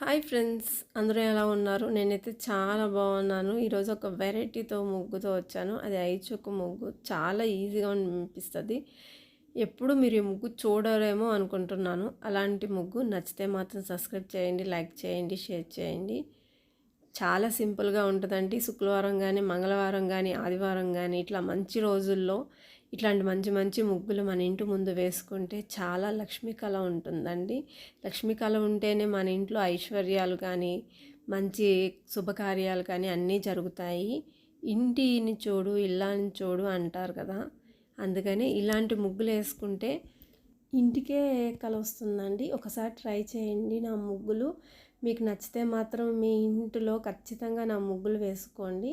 Hi friends, అందరూ ఎలా ఉన్నారు? నేనైతే చాలా బాగున్నాను. ఈరోజు ఒక వెరైటీతో ముగ్గుతో వచ్చాను. అది ఐచుక్కు ముగ్గు. చాలా ఈజీగా అనిపిస్తుంది. ఎప్పుడు మీరు ఈ ముగ్గు చూడరేమో అనుకుంటున్నాను. అలాంటి ముగ్గు నచ్చితే మాత్రం సబ్స్క్రైబ్ చేయండి, లైక్ చేయండి, షేర్ చేయండి. చాలా సింపుల్గా ఉంటుందండి. శుక్రవారం కానీ, మంగళవారం కానీ, ఆదివారం కానీ ఇట్లా మంచి రోజుల్లో ఇట్లాంటి మంచి మంచి ముగ్గులు మన ఇంటి ముందు వేసుకుంటే చాలా లక్ష్మీ కళ ఉంటుందండి. లక్ష్మీ కళ ఉంటేనే మన ఇంట్లో ఐశ్వర్యాలు కానీ, మంచి శుభకార్యాలు కానీ అన్నీ జరుగుతాయి. ఇంటిని చూడు ఇల్లాని చూడు అంటారు కదా. అందుకని ఇలాంటి ముగ్గులు వేసుకుంటే ఇంటికే కళ వస్తుందండి. ఒకసారి ట్రై చేయండి. నా ముగ్గులు మీకు నచ్చితే మాత్రం మీ ఇంటిలో ఖచ్చితంగా నా ముగ్గులు వేసుకోండి.